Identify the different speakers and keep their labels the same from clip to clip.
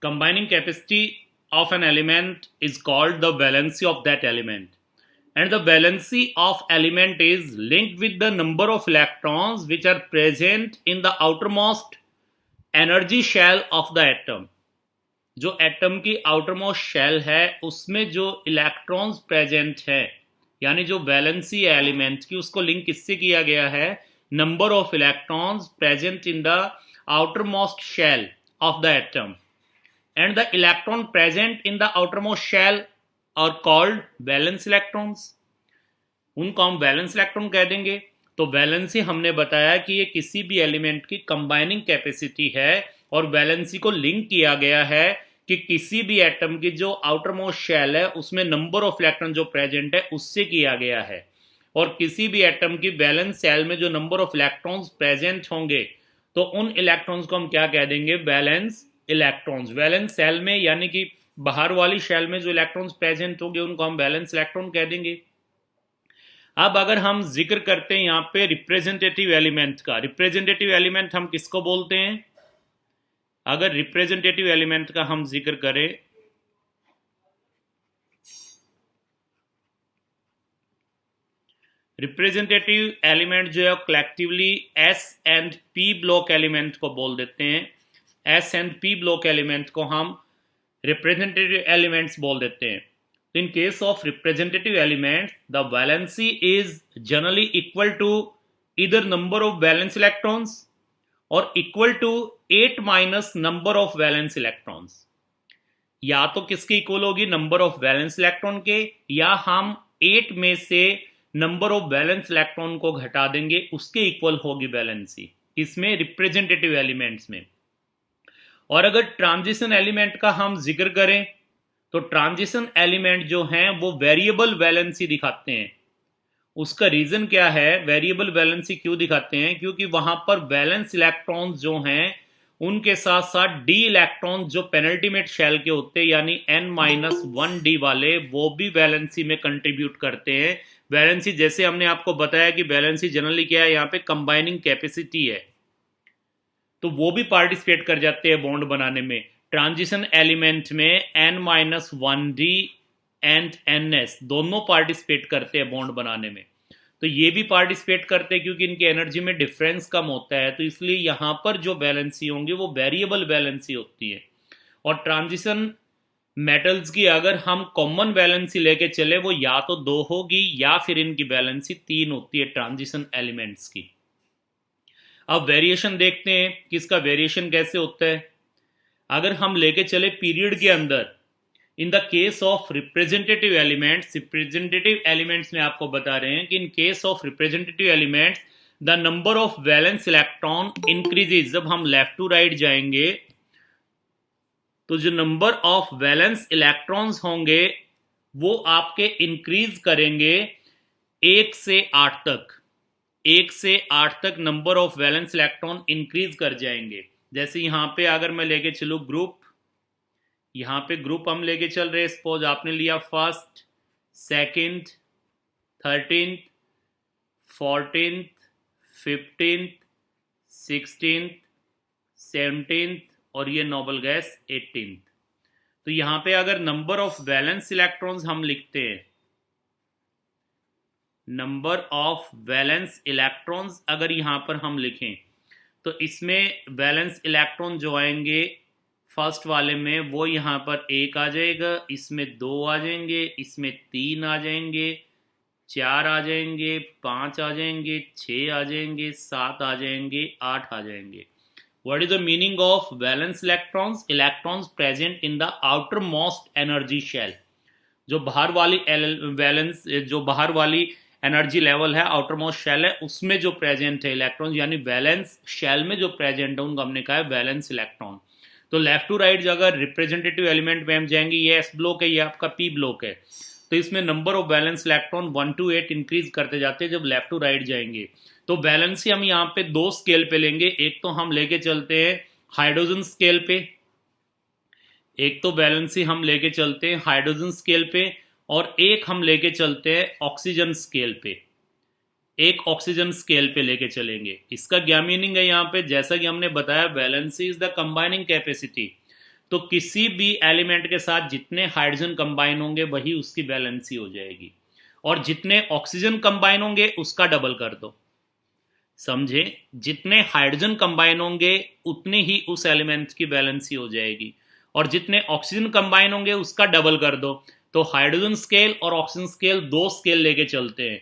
Speaker 1: Combining capacity of an element is called the valency of that element. And the valency of element is linked with the number of electrons which are present in the outermost energy shell of the atom. जो atom की outermost shell है उसमें जो electrons present है, यानी जो valency है element की, उसको लिंक किससे किया गया है? Number of electrons present in the outermost shell of the atom. And the electron present in the outermost shell are called valence electrons. उनको हम वैलेंस इलेक्ट्रॉन कह देंगे. तो वैलेंसी हमने बताया कि ये किसी भी एलिमेंट की कंबाइनिंग कैपेसिटी है, और वैलेंसी को लिंक किया गया है कि किसी भी एटम की जो आउटर मोस्ट शेल है उसमें नंबर ऑफ इलेक्ट्रॉन जो प्रेजेंट है उससे किया गया है. और किसी भी एटम की वैलेंस सेल में जो नंबर ऑफ इलेक्ट्रॉन्स प्रेजेंट होंगे तो उन इलेक्ट्रॉन्स को हम क्या कह देंगे? Valence electrons. वैलेंस सेल में यानी कि बाहर वाली शेल में जो इलेक्ट्रॉन्स प्रेजेंट होंगे उनको हम वैलेंस इलेक्ट्रॉन कह देंगे. अब अगर हम जिक्र करते हैं यहाँ पे रिप्रेजेंटेटिव एलिमेंट का, रिप्रेजेंटेटिव एलिमेंट हम किसको बोलते हैं? अगर रिप्रेजेंटेटिव एलिमेंट का हम जिक्र करें, रिप्रेजेंटेटिव एलिमेंट जो है collectively S and P block element को बोल देते हैं. S and P block element को हम रिप्रेजेंटेटिव एलिमेंट्स बोल देते हैं. In case of representative elements, the valency is generally equal to either number of valence electrons or equal to 8 minus number of valence electrons. या तो किसके equal होगी? Number of valence electron के, या हम 8 में से नंबर ऑफ वैलेंस इलेक्ट्रॉन को घटा देंगे उसके इक्वल होगी वैलेंसी. इसमें रिप्रेजेंटेटिव एलिमेंट्स में. और अगर ट्रांजिशन एलिमेंट का हम जिक्र करें तो ट्रांजिशन एलिमेंट जो हैं वो वेरिएबल वैलेंसी दिखाते हैं. उसका रीजन क्या है? वेरिएबल वैलेंसी क्यों दिखाते हैं? क्योंकि वहां पर वैलेंस इलेक्ट्रॉन्स जो हैं उनके साथ साथ डी इलेक्ट्रॉन्स जो पेनल्टीमेट शेल के होते हैं यानी n-1d वाले, वो भी वैलेंसी में कंट्रीब्यूट करते हैं. वैलेंसी जैसे हमने आपको बताया कि वैलेंसी जनरली क्या है, यहाँ पे कंबाइनिंग कैपेसिटी है, तो वो भी पार्टिसिपेट कर जाते हैं बॉन्ड बनाने में. ट्रांजिशन एलिमेंट में n-1d एंड ns दोनों पार्टिसिपेट करते हैं बॉन्ड बनाने में. तो ये भी पार्टिसिपेट करते हैं क्योंकि इनकी एनर्जी में डिफरेंस कम होता है, तो इसलिए यहां पर जो वैलेंसी होंगी वो वेरिएबल वैलेंसी होती है. और ट्रांजिशन मेटल्स की अगर हम कॉमन वैलेंसी लेके चले वो या तो 2 होगी या फिर इनकी वैलेंसी 3 होती है ट्रांजिशन एलिमेंट्स की. अब वेरिएशन देखते हैं कि इसका वेरिएशन कैसे होता है. अगर हम लेके चले पीरियड के अंदर, in the case of representative elements में आपको बता रहे हैं कि in case of representative elements the number of valence electron increases. जब हम लेफ्ट टू राइट जाएंगे तो जो नंबर ऑफ वैलेंस इलेक्ट्रॉन्स होंगे वो आपके इंक्रीज करेंगे 1 से 8 तक. 1 से 8 तक number of valence electron increase कर जाएंगे. जैसे यहां पे अगर मैं लेके चलूं ग्रुप, यहां पे ग्रुप हम लेके चल रहे हैं, सपोज आपने लिया first, second, 13th, 14th, 15th, 16th, 17th और ये नोबल गैस 18th. तो यहां पे अगर नंबर ऑफ वैलेंस इलेक्ट्रॉन्स हम लिखते हैं, नंबर ऑफ वैलेंस इलेक्ट्रॉन्स अगर यहां पर हम लिखें तो इसमें वैलेंस इलेक्ट्रॉन जो आएंगे फर्स्ट वाले में वो यहाँ पर 1 आ जाएगा, इसमें 2 आ जाएंगे, इसमें 3 आ जाएंगे, 4 आ जाएंगे, 5 आ जाएंगे, 6 आ जाएंगे, 7 आ जाएंगे, 8 आ जाएंगे. What is the meaning of valence electrons? Electrons present in the outer most energy shell. जो बाहर वाली वैलेंस, जो बाहर वाली एनर्जी लेवल है, आउटर मोस्ट शेल है, उसमें जो प्रेजेंट है इलेक्ट्रॉन, यानी वैलेंस शेल में जो प्रेजेंट है उनको हमने कहा है वैलेंस इलेक्ट्रॉन. तो लेफ्ट टू राइट अगर रिप्रेजेंटेटिव एलिमेंट में हम जाएंगे, ये एस ब्लॉक है, ये आपका पी ब्लॉक है, तो इसमें number of valence electron 1 to 8 increase करते जाते हैं जब लेफ्ट टू राइट जाएंगे. तो वैलेंसी हम यहाँ पे 2 स्केल पे लेंगे. एक तो हम लेके चलते हैं हाइड्रोजन स्केल पे, एक तो वैलेंसी हम लेके चलते हैं हाइड्रोजन स्केल पे, और एक हम लेके चलते हैं ऑक्सीजन स्केल पे. एक ऑक्सीजन स्केल पे लेके चलेंगे. इसका क्या मीनिंग है यहाँ पे? जैसा कि हमने बताया valency is the combining capacity. तो किसी भी एलिमेंट के साथ जितने हाइड्रोजन कंबाइन होंगे वही उसकी वैलेंसी हो जाएगी, और जितने ऑक्सीजन कंबाइन होंगे उसका डबल कर दो। समझे? जितने हाइड्रोजन कंबाइन होंगे उतनी ही उस एलिमेंट की वैलेंसी हो जाएगी, और जितने ऑक्सीजन कंबाइन होंगे उसका डबल कर दो। तो हाइड्रोजन स्केल और ऑक्सीजन स्केल दो स्केल लेके चलते हैं।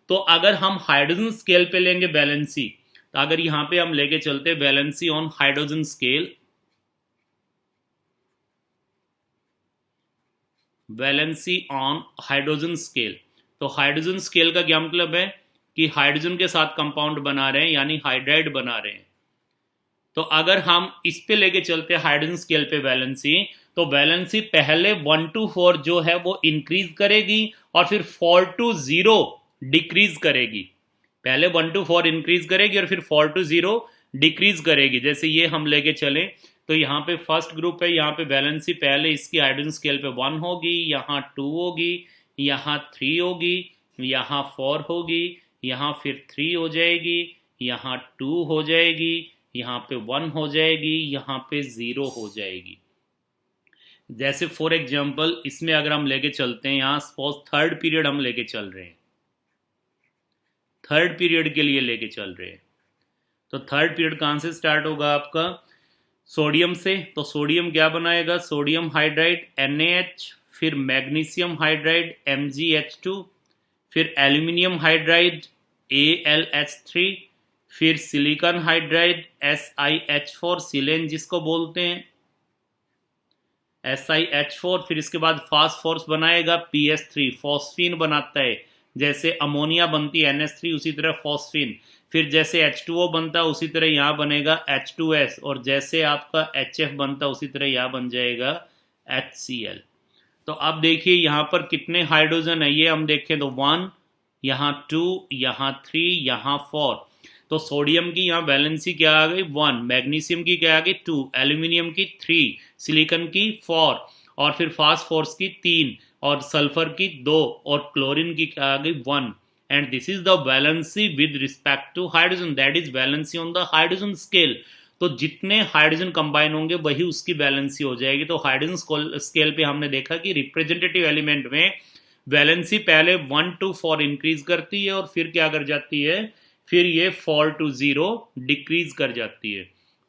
Speaker 1: तो अगर हम हाइड्रोजन स्केल पे लेंगे वैलेंसी, तो अगर यहां पे हम लेके चलते valency on hydrogen scale, valency on hydrogen scale, तो हाइड्रोजन स्केल का क्या मतलब है कि हाइड्रोजन के साथ कंपाउंड बना रहे हैं, यानी हाइड्राइड बना रहे हैं। तो अगर हम इस पे लेके चलते हैं हाइड्रोजन स्केल पे वैलेंसी, तो वैलेंसी पहले 1 to 4 जो है वो इंक्रीज करेगी, और फिर 4 to 0 डिक्रीज करेगी। पहले 1 to 4 इंक्रीज करेगी और फिर 4 to 0 डिक्रीज करेगी। जैसे ये हम लेके चले, तो यहाँ पे फर्स्ट ग्रुप है, यहाँ पे वैलेंसी पहले इसकी हाइड्रोजन स्केल पे 1 होगी, यहाँ 2 होगी, यहाँ 3 होगी, यहाँ 4 होगी, यहाँ फिर 3 हो जाएगी, यहाँ 2 हो जाएगी, यहाँ पे 1 हो जाएगी, यहाँ पे 0 हो जाएगी। जैसे फॉर एग्जांपल इसमें अगर हम लेके चलते हैं, यहाँ सपोज थर्ड पीरियड हम लेके चल रहे हैं, थर्ड पीरियड के लिए लेके चल रहे हैं, तो थर्ड पीरियड कहाँ से स्टार्ट होगा आपका? सोडियम से। तो सोडियम क्या बनाएगा? सोडियम हाइड्राइड NaH, फिर मैग्नीशियम हाइड्राइड MgH2, फिर एल्यूमिनियम हाइड्राइड AlH3, फिर सिलिकॉन हाइड्राइड SiH4, सिलेन जिसको बोलते हैं, SiH4। फिर इसके बाद फास्फोरस बनाएगा PS3, फॉस्फीन बनाता है। जैसे अमोनिया बनती है NH3, उसी तरह फॉस्फीन। फिर जैसे H2O बनता है उसी तरह यहाँ बनेगा H2S, और जैसे आपका HF बनता है उसी तरह यहाँ बन जाएगा HCl। तो अब देखिए यहाँ पर कितने हाइड्रोजन है, ये हम देखें तो 1, यहाँ 2, यहाँ 3, यहाँ 4। तो सोडियम की यहाँ वैलेंसी क्या आ गई? 1, मैग्नीशियम की क्या आ गई? 2, एल्यूमिनियम की 3, सिलिकॉन की 4, और फिर फास्फोरस की 3, और सल्फर की 2, और क्लोरीन की क्या आ गई? 1। And this is the valency with respect to hydrogen, that is valency on the hydrogen scale. तो जितने हाइड्रोजन कंबाइन होंगे वही उसकी वैलेंसी हो जाएगी। तो हाइड्रोजन स्केल पे हमने देखा कि रिप्रेजेंटेटिव एलिमेंट में वैलेंसी पहले 1 to 4 इंक्रीज करती है, और फिर क्या कर जाती है? फिर ये 4 to 0 डिक्रीज कर जाती है।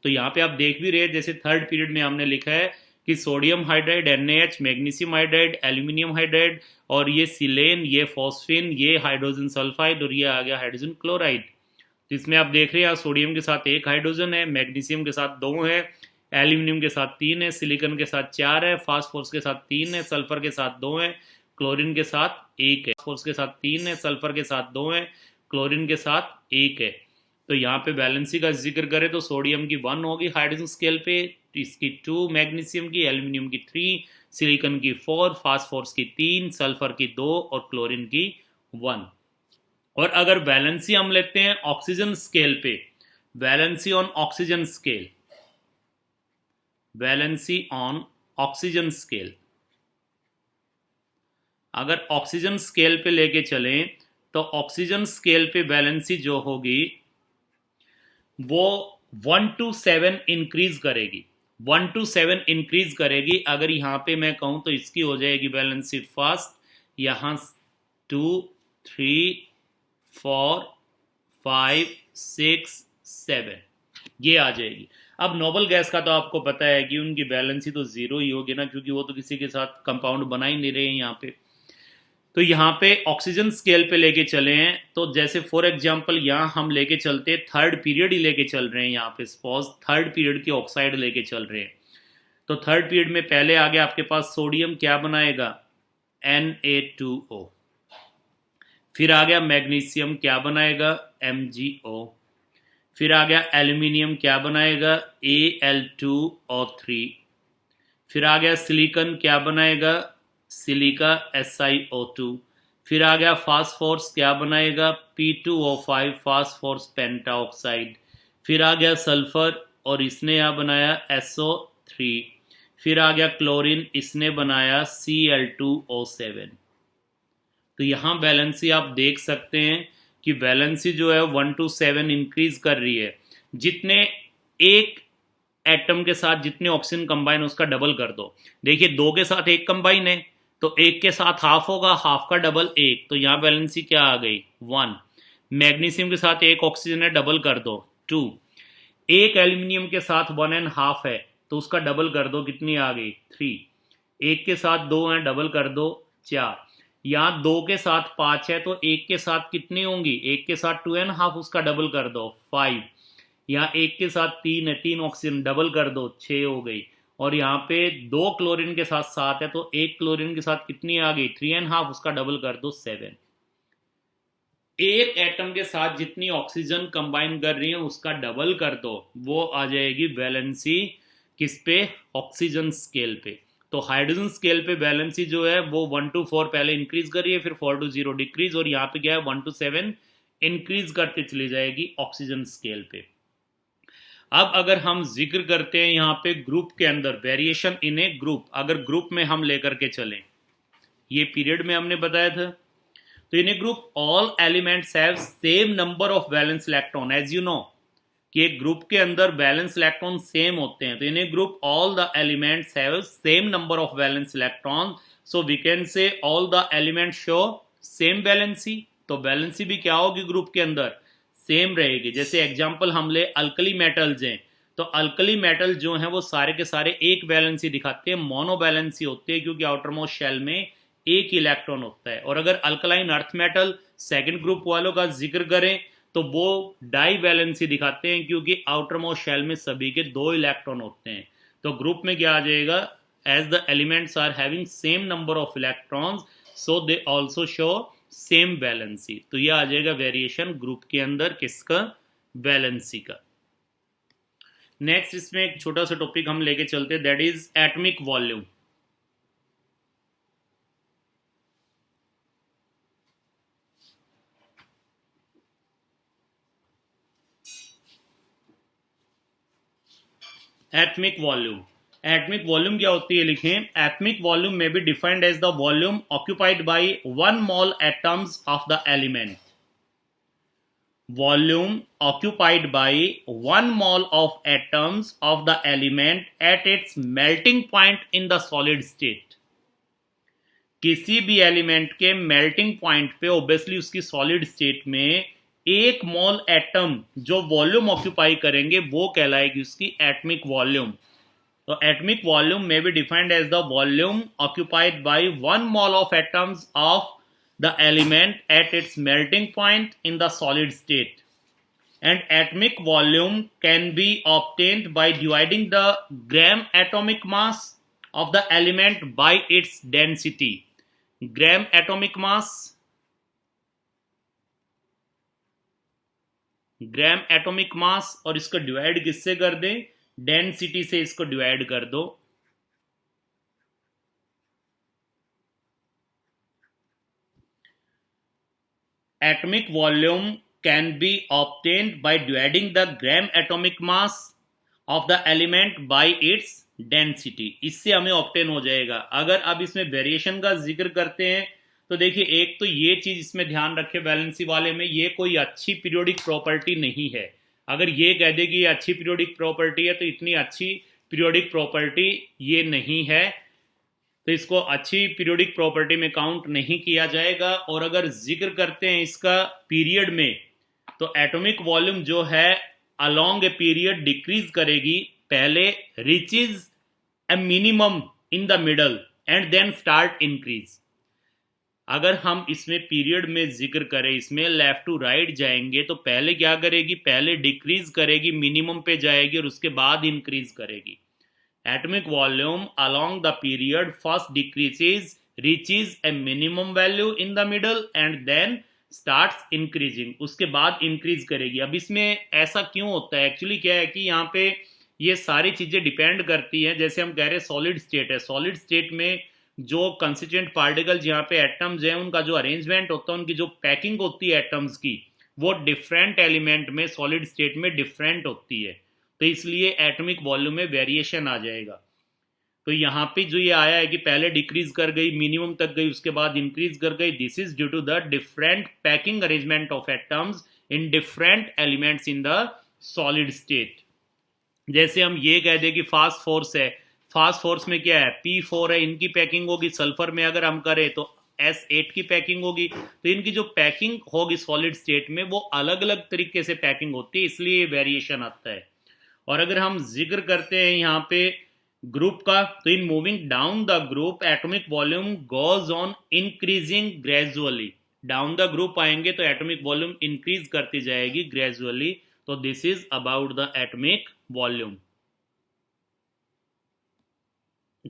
Speaker 1: तो यहाँ पे आप देख भी रहे हैं, जैसे थर्ड पीरियड में हमने लिखा है कि sodium hydride NaH, magnesium hydride, aluminium hydride, और ये सिलेन, ये फॉस्फिन, ये हाइड्रोजन सल्फाइड, और ये आ गया हाइड्रोजन क्लोराइड। तो इसमें आप देख रहे हैं सोडियम के साथ 1 हाइड्रोजन है, मैग्नीशियम के साथ 2 है, एल्यूमिनियम के साथ 3 है, सिलिकॉन के साथ 4 है, फास्फोरस के साथ 3 है, सल्फर के साथ 2 है, क्लोरीन के साथ 1 है। फास्फोरस के साथ 3 है, सल्फर के साथ 2 है, क्लोरीन के साथ 1 है। तो यहाँ पे वैलेंसी का जिक्र करें तो सोडियम की 1 होगी हाइड्रोजन स्केल पे, इसकी 2, मैग्नीशियम की, एल्यूमिनियम की 3, सिलिकॉन की 4, फास्फोरस की 3, सल्फर की 2, और क्लोरीन की 1। और अगर वैलेंसी हम लेते हैं ऑक्सीजन स्केल पे, valency on oxygen scale, valency on oxygen scale, अगर ऑक्सीजन स्केल पे लेके चलें तो ऑक्सीजन स्केल पे वैलेंसी जो होगी वो 1 to 7 इंक्रीज करेगी, 1 to 7 इंक्रीज करेगी। अगर यहाँ पे मैं कहूँ तो इसकी हो जाएगी वैलेंसी फर्स्ट, यहाँ 2, 3, 4, 5, 6, 7 ये आ जाएगी। अब नोबल गैस का तो आपको पता है कि उनकी वैलेंसी तो 0 ही होगी ना, क्योंकि वो तो किसी के साथ कंपाउंड बना ही नहीं रहे हैं यहाँ पे। तो यहाँ पे ऑक्सीजन स्केल पे लेके चले हैं, तो जैसे फॉर एग्जांपल यहाँ हम लेके चलते थर्ड पीरियड ही लेके चल रहे हैं, यहाँ पे सपोज थर्ड पीरियड की ऑक्साइड लेके चल रहे हैं। तो थर्ड पीरियड में पहले आ गया आपके पास सोडियम, क्या बनाएगा? Na2O। फिर आ गया मैग्नीशियम, क्या बनाएगा? MgO। फिर आ गया एल्यूमिनियम, क्या बनाएगा? Al2O3। फिर आ गया सिलिकॉन, क्या बनाएगा? Silica SiO2। फिर आ गया फास्फोरस, क्या बनाएगा? P2O5, phosphorus pentoxide. फिर आ गया सल्फर, और इसने यहाँ बनाया SO3। फिर आ गया क्लोरीन, इसने बनाया Cl2O7। तो यहाँ वैलेंसी आप देख सकते हैं कि वैलेंसी जो है 1 to 7 इंक्रीज कर रही है। जितने एक एटम के साथ जितने ऑक्सीजन कंबाइन उसका डबल कर दो। देखिए 2 के साथ 1 कंबाइन है तो 1 के साथ हाफ होगा, हाफ का डबल 1, तो यहाँ वैलेंसी क्या आ गई 1। मैग्नीशियम के साथ 1 ऑक्सीजन है, डबल कर दो 2। एक एल्यूमिनियम के साथ 1.5 है तो उसका डबल कर दो, कितनी आ गई 3। एक के साथ 2 है, डबल कर दो 4। यहाँ 2 के साथ 5 है तो एक के साथ कितनी होंगी, एक के साथ 2.5, उसका डबल कर दो 5। यहाँ एक के साथ 3 है, 3 ऑक्सीजन, डबल कर दो 6 हो गई। और यहाँ पे 2 क्लोरीन के साथ 7 है तो एक क्लोरीन के साथ कितनी आ गई 3.5, उसका डबल कर दो 7। एक एटम के साथ जितनी ऑक्सीजन कंबाइन कर रही है उसका डबल कर दो, वो आ जाएगी वैलेंसी किस पे, ऑक्सीजन स्केल पे। तो हाइड्रोजन स्केल पे वैलेंसी जो है वो 1 to 4 पहले इंक्रीज कर रही है, फिर 4 to 0 डिक्रीज, और यहाँ पे क्या है 1 to 7 इंक्रीज करते चली जाएगी ऑक्सीजन स्केल पे। अब अगर हम जिक्र करते हैं यहाँ पे ग्रुप के अंदर वेरिएशन इन ए ग्रुप, अगर ग्रुप में हम लेकर के चलें, ये पीरियड में हमने बताया था, तो in a group all elements have same number of valence electron. As you know कि एक ग्रुप के अंदर वैलेंस इलेक्ट्रॉन सेम होते हैं, तो in a group all the elements have same number of valence electron, so we can say all the elements show same valency. तो valency भी क्या होगी ग्रुप के अंदर, सेम रहेगी। जैसे एग्जांपल हम ले अल्कली मेटल्स हैं, तो अल्कली मेटल जो हैं वो सारे के सारे एक वैलेंसी दिखाते हैं, मोनो वैलेंसी होती है, क्योंकि आउटर मोस्ट शेल में एक इलेक्ट्रॉन होता है। और अगर alkaline earth metal second group वालों का जिक्र करें तो वो डाई वैलेंसी दिखाते हैं, क्योंकि आउटर मोस्ट शेल में सभी के 2 इलेक्ट्रॉन होते हैं। तो ग्रुप में क्या आ जाएगा, as the elements are having same number of electrons so they also show same valency. तो यह आ जाएगा वेरिएशन ग्रुप के अंदर किसका, वैलेंसी का। नेक्स्ट इसमें एक छोटा सा टॉपिक हम लेके चलते हैं, that is atomic volume. Atomic volume, atomic volume क्या होती है, लिखें atomic volume may be defined as the volume occupied by 1 mole atoms of the element. Volume occupied by 1 mole of atoms of the element at its melting point in the solid state। किसी भी element के melting point पे obviously उसकी solid state में 1 mole atom जो volume occupy करेंगे वो कहलाएगी उसकी एटॉमिक वॉल्यूम। तो atomic volume may be defined as the volume occupied by 1 mole of atoms of the element at its melting point in the solid state, and atomic volume can be obtained by dividing the gram atomic mass of the element by its density। gram atomic mass, gram atomic mass, और इसको divide किससे कर दें, density से इसको divide कर दो। Atomic volume can be obtained by dividing the gram atomic mass of the element by its density। इससे हमें ऑब्टेन हो जाएगा। अगर अब इसमें वेरिएशन का जिक्र करते हैं तो देखिए एक तो ये चीज इसमें ध्यान रखें, वैलेंसी वाले में ये कोई अच्छी पीरियोडिक प्रॉपर्टी नहीं है। अगर ये कह दे कि ये अच्छी पीरियोडिक प्रॉपर्टी है तो इतनी अच्छी पीरियोडिक प्रॉपर्टी ये नहीं है, तो इसको अच्छी पीरियोडिक प्रॉपर्टी में काउंट नहीं किया जाएगा। और अगर जिक्र करते हैं इसका पीरियड में, तो एटॉमिक वॉल्यूम जो है अलोंग ए पीरियड डिक्रीज करेगी, पहले reaches a minimum in the middle and then start increase. अगर हम इसमें पीरियड में जिक्र करें, इसमें लेफ्ट टू राइट जाएंगे तो पहले क्या करेगी, पहले डिक्रीज करेगी, मिनिमम पे जाएगी और उसके बाद इंक्रीज करेगी। Atomic volume along the period first decreases, reaches a minimum value in the middle and then starts increasing, उसके बाद increase करेगी। अब इसमें ऐसा क्यों होता है, एक्चुअली क्या है कि यहाँ पे ये सारी चीज़ें डिपेंड करती हैं। जैसे हम कह रहे हैं सॉलिड स्टेट है, सॉलिड स्टेट में जो कंस्टिट्यूएंट पार्टिकल्स यहाँ पे एटम्स हैं उनका जो अरेंजमेंट होता है, उनकी जो पैकिंग होती है एटम्स की, वो डिफरेंट एलिमेंट में सॉलिड स्टेट में डिफरेंट होती है, तो इसलिए एटॉमिक वॉल्यूम में वेरिएशन आ जाएगा। तो यहाँ पे जो ये आया है कि पहले डिक्रीज कर गई, मिनिमम तक गई, उसके बाद इंक्रीज कर गई, this is due to the different packing arrangement of atoms in different elements in the solid state. जैसे हम ये कह दें कि फास्फोर्स है, फास्फोर्स में क्या है, P4 है, इनकी पैकिंग होगी। सल्फर में अगर हम करें तो S8 की पैकिंग होगी। तो इनकी जो पैकिंग होगी सॉलिड स्टेट में वो अलग अलग तरीके से पैकिंग होती है, इसलिए वेरिएशन आता है। और अगर हम जिक्र करते हैं यहाँ पे ग्रुप का, तो in moving down the group atomic volume goes on increasing gradually. Down the group आएंगे तो एटॉमिक वॉल्यूम इंक्रीज करती जाएगी ग्रेजुअली। तो this is about the atomic volume.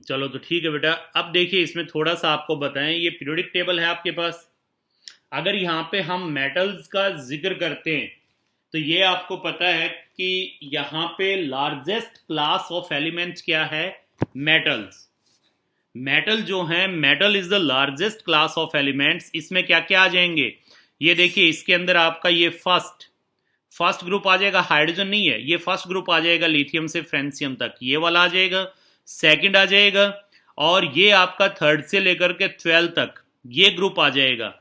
Speaker 1: चलो तो ठीक है बेटा, अब देखिए इसमें थोड़ा सा आपको बताएं, ये पीरियोडिक टेबल है आपके पास। अगर यहाँ पे हम मेटल्स का जिक्र करते हैं तो ये आपको पता है कि यहाँ पे लार्जेस्ट क्लास ऑफ एलिमेंट्स क्या है, मेटल्स। मेटल जो है, metal is the largest class of elements. इसमें क्या क्या आ जाएंगे, ये देखिए इसके अंदर आपका ये फर्स्ट फर्स्ट ग्रुप आ जाएगा, हाइड्रोजन नहीं है, ये फर्स्ट ग्रुप आ जाएगा लिथियम से फ्रेंसियम तक, ये वाला आ जाएगा। सेकंड आ जाएगा, और ये आपका थर्ड से लेकर के 12 तक ये ग्रुप आ जाएगा।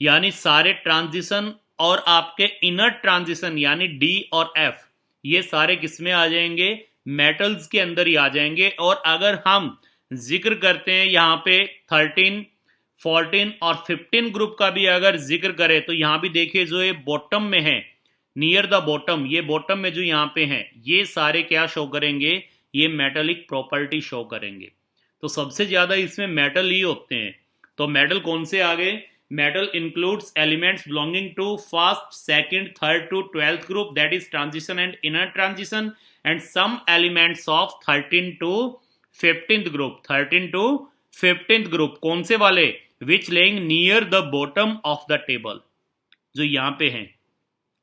Speaker 1: यानी सारे ट्रांजिशन और आपके इनर ट्रांजिशन यानी डी और एफ, ये सारे किसमें आ जाएंगे, मेटल्स के अंदर ही आ जाएंगे। और अगर हम जिक्र करते हैं यहाँ पे 13, 14 और 15 ग्रुप का भी अगर जिक्र करें तो यहाँ भी देखिए जो ये बॉटम में है, नियर द बॉटम, ये बॉटम में जो यहाँ पे हैं, ये सारे क्या शो करेंगे, ये मेटलिक प्रॉपर्टी शो करेंगे। तो सबसे ज्यादा इसमें मेटल ही होते हैं। तो मेटल कौन से आ गए, metal includes elements belonging to first, second, third to 12th group, that is transition and inner transition, and some elements of 13 to 15th group, 13 to 15th group कौन से वाले, which laying near the bottom of the table, जो यहाँ पे हैं।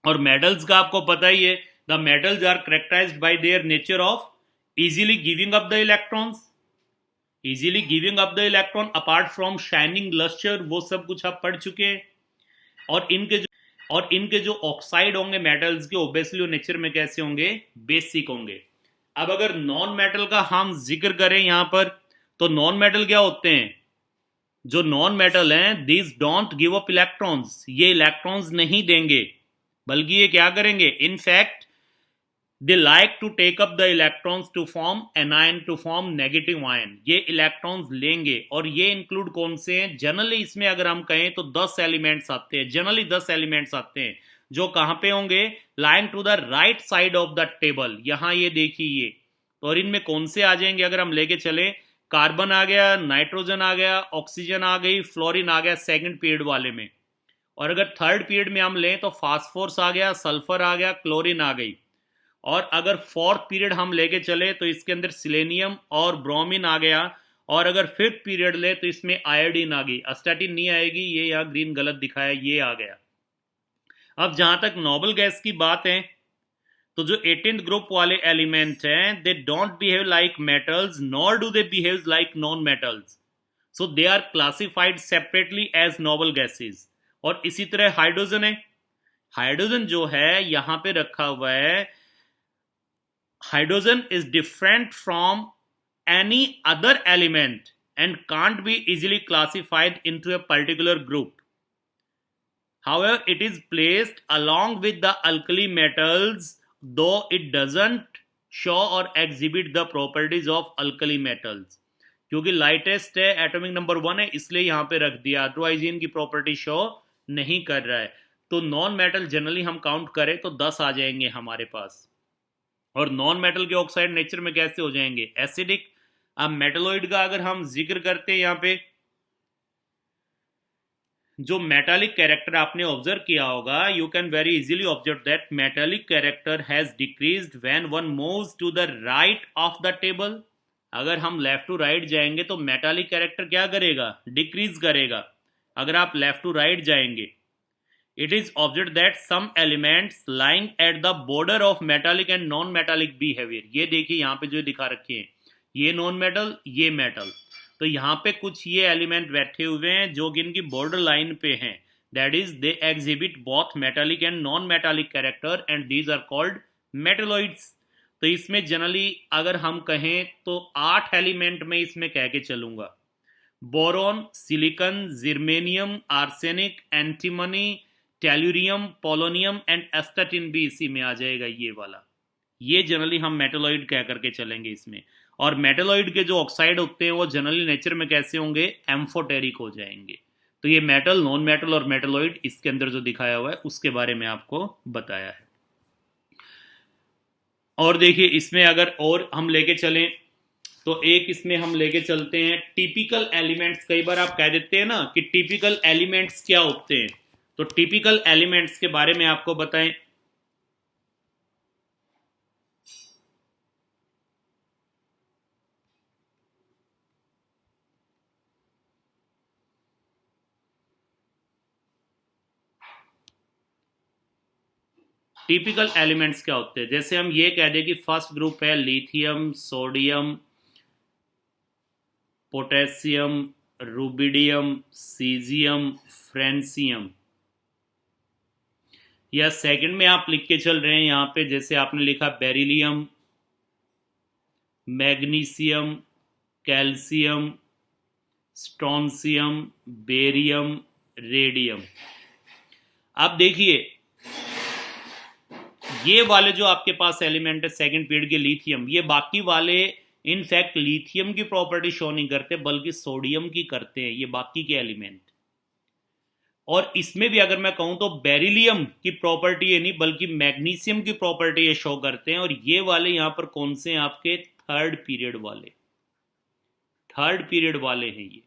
Speaker 1: और metals का आपको पता ही है, the metals are characterised by their nature of easily giving up the electrons, easily giving up the electron apart from shining lustre, वो सब कुछ आप पढ़ चुके हैं। और इनके जो ऑक्साइड होंगे मेटल्स के, ओब्वियसली नेचर में कैसे होंगे, बेसिक होंगे। अब अगर नॉन मेटल का हम जिक्र करें यहां पर, तो नॉन मेटल क्या होते हैं, जो नॉन मेटल हैं, this don't give up electrons, ये इलेक्ट्रॉन्स नहीं देंगे, बल्कि ये क्या करेंगे, in fact they like to take up the electrons to form anion, to form negative ion, ये इलेक्ट्रॉन्स लेंगे। और ये इंक्लूड कौन से हैं, जनरली इसमें अगर हम कहें तो 10 एलिमेंट्स आते हैं, जनरली 10 एलिमेंट्स आते हैं, जो कहां पे होंगे, lying to the right side of the table, यहां ये देखिए ये। और इनमें कौन से आ जाएंगे अगर हम लेके चले, कार्बन आ गया, नाइट्रोजन आ गया, ऑक्सीजन आ गई, फ्लोरीन आ गया सेकंड पीरियड वाले में। और अगर थर्ड पीरियड में हम लें तो फास्फोरस आ गया, सल्फर आ गया, क्लोरीन आ गई। और अगर फोर्थ पीरियड हम लेके चले तो इसके अंदर सिलेनियम और ब्रोमीन आ गया। और अगर फिफ्थ पीरियड ले तो इसमें आयोडीन आ गई, अस्टाटीन नहीं आएगी, ये यहाँ ग्रीन गलत दिखाया, ये आ गया। अब जहां तक नोबल गैस की बात है, तो जो 18th ग्रुप वाले एलिमेंट हैं, they don't behave like metals nor do they behave like non metals, so they are classified separately as noble gases. और इसी तरह हाइड्रोजन है, हाइड्रोजन जो है यहां पे रखा हुआ है, hydrogen is different from any other element and can't be easily classified into a particular group. However, it is placed along with the alkali metals, though it doesn't show or exhibit the properties of alkali metals. क्योंकि lightest है, atomic number 1 है, इसलिए यहां पे रख दिया, otherwise इनकी property show नहीं कर रहा है। तो नॉन मेटल जनरली हम काउंट करें तो 10 आ जाएंगे हमारे पास। और नॉन मेटल के ऑक्साइड नेचर में कैसे हो जाएंगे, एसिडिक। अब मेटलोइड का अगर हम जिक्र करते हैं यहाँ पे, जो मेटालिक कैरेक्टर आपने ऑब्जर्व किया होगा, you can very easily observe that metallic character has decreased when one moves to the right of the table. अगर हम लेफ्ट टू राइट जाएंगे तो मेटालिक कैरेक्टर क्या करेगा, डिक्रीज करेगा। अगर आप लेफ्ट टू राइट जाएंगे, it is observed that some elements lying at the border of metallic and non metallic behavior, ये देखिए यहाँ पे जो दिखा रखे हैं, ये नॉन मेटल, ये मेटल। तो यहाँ पे कुछ ये एलिमेंट बैठे हुए हैं जो कि इनकी बॉर्डर लाइन पे हैं, that is they exhibit both metallic and non metallic character and these are called metalloids. तो इसमें जनरली अगर हम कहें तो 8 एलिमेंट में इसमें कह के चलूंगा, boron, silicon, germanium, arsenic, antimony, tellurium, polonium and astatine भी इसी में आ जाएगा, ये वाला। ये जनरली हम मेटलॉइड कह करके चलेंगे इसमें। और मेटलॉइड के जो ऑक्साइड होते हैं वो जनरली नेचर में कैसे होंगे, एम्फोटेरिक हो जाएंगे। तो ये मेटल, नॉन मेटल और मेटलॉइड इसके अंदर जो दिखाया हुआ है उसके बारे में आपको बताया है। और देखिए इसमें अगर और हम लेके चलें तो एक इसमें हम लेके चलते हैं टिपिकल एलिमेंट्स। कई बार आप कह देते हैं ना कि टिपिकल एलिमेंट्स क्या होते हैं, तो टिपिकल एलिमेंट्स के बारे में आपको बताएं। टिपिकल एलिमेंट्स क्या होते हैं, जैसे हम ये कह दें कि फर्स्ट ग्रुप है lithium, sodium, potassium, rubidium, caesium, francium. या सेकंड में आप लिख के चल रहे हैं यहां पे, जैसे आपने लिखा beryllium, magnesium, calcium, strontium, barium, radium. अब देखिए ये वाले जो आपके पास एलिमेंट है सेकंड पीरियड के लिथियम, ये बाकी वाले इनफैक्ट लिथियम की प्रॉपर्टी शो नहीं करते बल्कि सोडियम की करते हैं, ये बाकी के एलिमेंट। और इसमें भी अगर मैं कहूं तो बेरिलियम की प्रॉपर्टी ये नहीं बल्कि मैग्नीशियम की प्रॉपर्टी ये शो करते हैं। और ये वाले यहां पर कौन से हैं, आपके थर्ड पीरियड वाले, थर्ड पीरियड वाले हैं ये।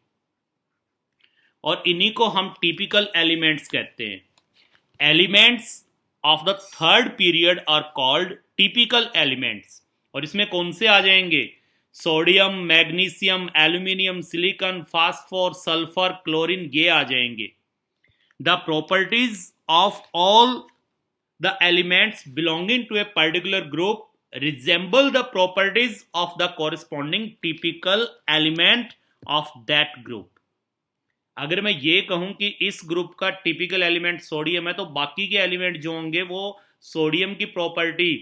Speaker 1: और इन्हीं को हम टिपिकल एलिमेंट्स कहते हैं। Elements of the third period are called typical elements. और इसमें कौन से आ जाएंगे, sodium, magnesium, aluminium, silicon, phosphor, sulphur, chlorine, ये आ जाएंगे। The properties of all the elements belonging to a particular group resemble the properties of the corresponding typical element of that group. अगर मैं ये कहूं कि इस ग्रुप का टिपिकल एलिमेंट सोडियम है तो बाकी के एलिमेंट जो होंगे वो सोडियम की प्रॉपर्टी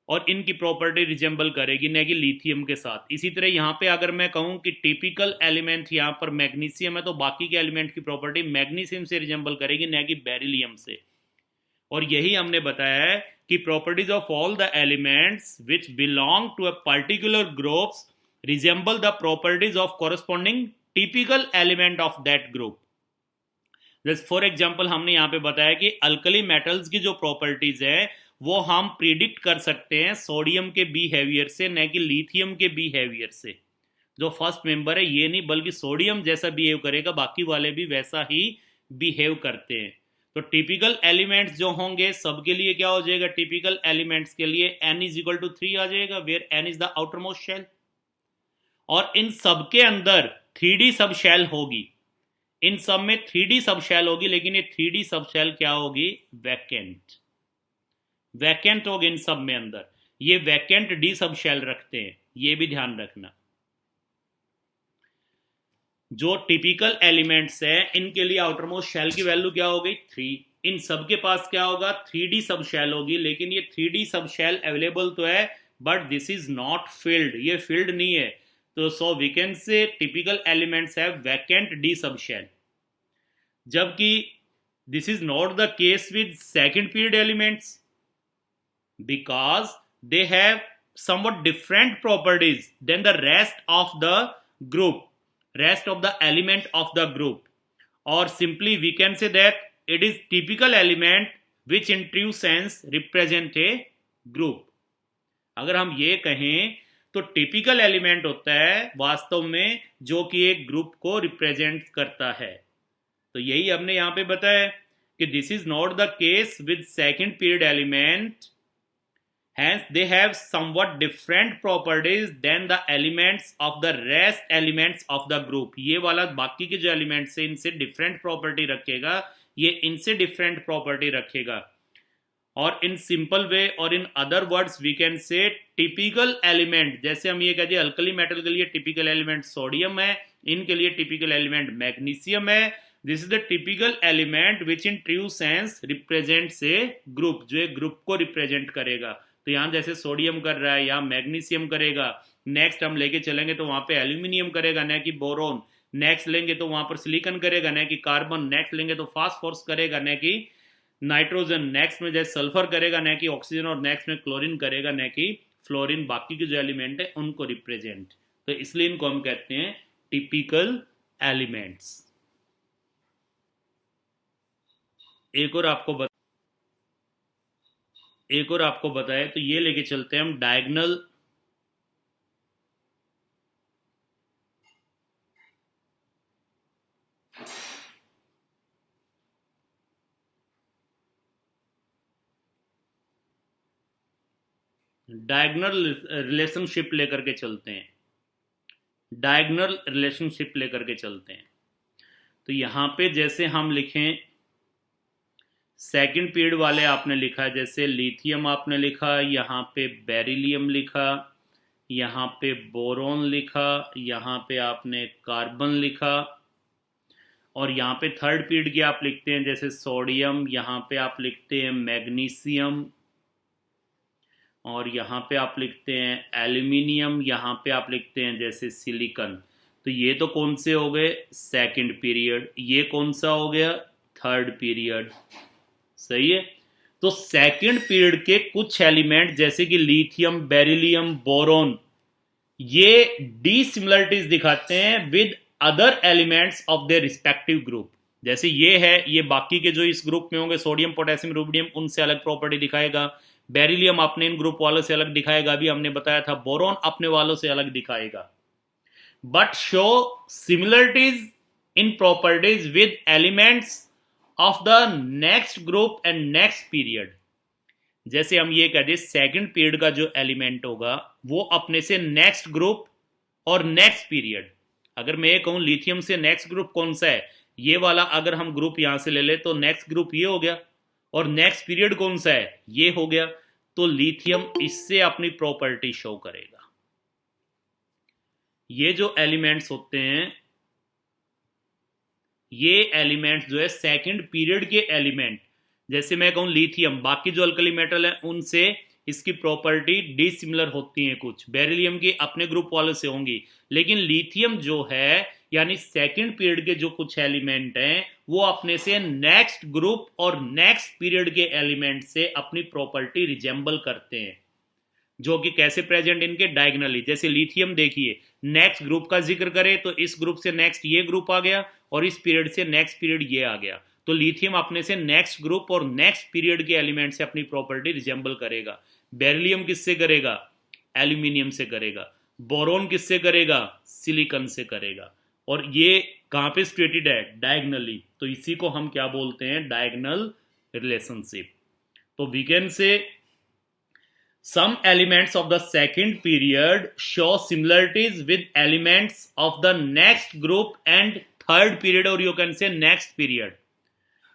Speaker 1: और इनकी प्रॉपर्टी रिजेंबल करेगी, न कि लिथियम के साथ। इसी तरह यहां पे अगर मैं कहूं कि टिपिकल एलिमेंट यहां पर मैग्नीशियम है तो बाकी के एलिमेंट की प्रॉपर्टी मैग्नीशियम से रिजेंबल करेगी, न कि बेरिलियम से। और यही हमने बताया है कि properties of all the elements which belong to a particular groups resemble the properties of corresponding typical element of that group. जैसे फॉर एग्जांपल हमने यहां पे बताया कि अल्कली मेटल्स की जो प्रॉपर्टीज है वो हम प्रिडिक्ट कर सकते हैं सोडियम के बिहेवियर से, न कि लिथियम के बिहेवियर से। जो फर्स्ट मेंबर है ये नहीं बल्कि सोडियम जैसा बिहेव करेगा बाकी वाले भी वैसा ही बिहेव करते हैं। तो टिपिकल एलिमेंट्स जो होंगे सबके लिए क्या हो जाएगा, टिपिकल एलिमेंट्स के लिए n इज इक्वल टू 3 आ जाएगा, where n is the outer most shell. और इन सब के अंदर 3D सब शेल होगी, इन सब में 3D सब शेल होगी, लेकिन ये 3D सब शेल क्या होगी, वैकेंट, वैकेंट होगी इन सब में अंदर। ये वैकेंट डी सब शेल रखते हैं, ये भी ध्यान रखना। जो टिपिकल एलिमेंट्स है इनके लिए आउटर मोस्ट शेल की वैल्यू क्या हो गई, 3। इन सब के पास क्या होगा, 3D सब शेल होगी, लेकिन ये 3D सब शेल अवेलेबल तो है but this is not filled, ये फिल्ड नहीं है। तो so we can say typical elements have vacant d sub shell. जबकि this is not the case with second period elements because they have somewhat different properties than the rest of the group, rest of the element of the group. Or simply we can say that it is typical element which in true sense represent a group. अगर हम ये कहें तो typical element होता है वास्तव में जो कि एक ग्रुप को रिप्रेजेंट करता है। तो यही हमने यहां पे बताया कि this is not the case with second period element, hence they have somewhat different properties than the elements of the rest elements of the group। ये वाला बाकी के जो एलिमेंट्स है इनसे डिफरेंट प्रॉपर्टी रखेगा, ये इनसे डिफरेंट प्रॉपर्टी रखेगा। और इन सिंपल वे और in other words we can say typical element, जैसे हम ये कह दिए अल्कली मेटल के लिए टिपिकल एलिमेंट सोडियम है, इनके लिए टिपिकल एलिमेंट मैग्नीशियम है। This is the typical element which in true sense represents A group, जो एक ग्रुप को रिप्रेजेंट करेगा। तो यहां जैसे सोडियम कर रहा है यहां मैग्नीशियम करेगा, नेक्स्ट हम लेके चलेंगे तो वहां पे एल्यूमिनियम करेगा न कि बोरोन, नेक्स्ट लेंगे तो वहां पर सिलिकॉन करेगा न कि कार्बन, नेक्स्ट लेंगे तो फास्फोरस करेगा न कि नाइट्रोजन नेक्स्ट में जैसे सल्फर करेगा न कि ऑक्सीजन, और नेक्स्ट में क्लोरीन करेगा न कि फ्लोरीन, बाकी के जो एलिमेंट है उनको रिप्रेजेंट। तो इसलिए इनको हम कहते हैं टिपिकल एलिमेंट्स। एक और आपको बताए तो ये लेके चलते हैं हम डायगोनल रिलेशनशिप लेकर के चलते हैं, डायगोनल रिलेशनशिप लेकर के चलते हैं। तो यहां पे जैसे हम लिखें सेकंड पीरियड वाले आपने लिखा, जैसे लिथियम आपने लिखा, यहाँ पे बेरिलियम लिखा, यहाँ पे बोरोन लिखा, यहाँ पे आपने कार्बन लिखा, और यहाँ पे थर्ड पीरियड की आप लिखते हैं जैसे सोडियम, यहाँ पे आप लिखते हैं मैग्नीशियम, और यहाँ पे आप लिखते हैं एल्यूमिनियम, यहाँ पे आप लिखते हैं जैसे सिलिकॉन। तो ये तो कौन से हो गए, सेकंड पीरियड। ये कौन सा हो गया, थर्ड पीरियड। सही है। तो सेकंड पीरियड के कुछ एलिमेंट जैसे कि लिथियम, बेरिलियम, बोरोन, ये डिसिमिलरिटीज दिखाते हैं with other elements of their respective group. जैसे ये है, ये बाकी के जो इस ग्रुप में होंगे सोडियम, पोटेशियम, रुबिडियम, उनसे अलग प्रॉपर्टी दिखाएगा। बेरिलियम अपने इन ग्रुप वालों से अलग दिखाएगा, अभी हमने बताया था। बोरोन अपने वालों से अलग दिखाएगा। But show similarities in properties with elements of the next group and next period. जैसे हम ये कहते हैं सेकंड पीरियड का जो एलिमेंट होगा वो अपने से नेक्स्ट ग्रुप और नेक्स्ट पीरियड, अगर मैं ये कहूं लिथियम से नेक्स्ट ग्रुप कौन सा है, ये वाला अगर हम ग्रुप यहां से ले ले तो नेक्स्ट ग्रुप ये हो गया, और नेक्स्ट पीरियड कौन सा है, ये हो गया। तो लिथियम इससे अपनी प्रॉपर्टी शो करेगा। ये जो एलिमेंट्स होते हैं, ये एलिमेंट्स जो है सेकंड पीरियड के एलिमेंट, जैसे मैं कहूं लिथियम, बाकी जो अल्कली मेटल है उनसे इसकी प्रॉपर्टी डिसिमिलर होती है। कुछ बेरिलियम की अपने ग्रुप वालों से होंगी, लेकिन लिथियम जो है यानी सेकंड पीरियड के जो कुछ एलिमेंट हैं वो अपने से नेक्स्ट ग्रुप और नेक्स्ट पीरियड के एलिमेंट से अपनी प्रॉपर्टी रिजेंबल करते हैं, जो कि कैसे प्रेजेंट इनके डायगोनली। जैसे लिथियम देखिए, नेक्स्ट ग्रुप का जिक्र करें तो इस ग्रुप से नेक्स्ट ये ग्रुप आ गया, और इस पीरियड से नेक्स्ट पीरियड ये आ गया। तो लिथियम अपने से नेक्स्ट ग्रुप और नेक्स्ट पीरियड के एलिमेंट से अपनी प्रॉपर्टी रिजेंबल करेगा। बेरिलियम किससे करेगा, एल्यूमिनियम से करेगा। बोरोन किससे करेगा, सिलिकॉन से करेगा। और ये कहां पे स्ट्रेटेड है, डायगोनली। तो इसी को हम क्या बोलते हैं, डायगोनल रिलेशनशिप। तो we can say some elements of the second period show similarities with elements of the next group and third period, or you can say next period,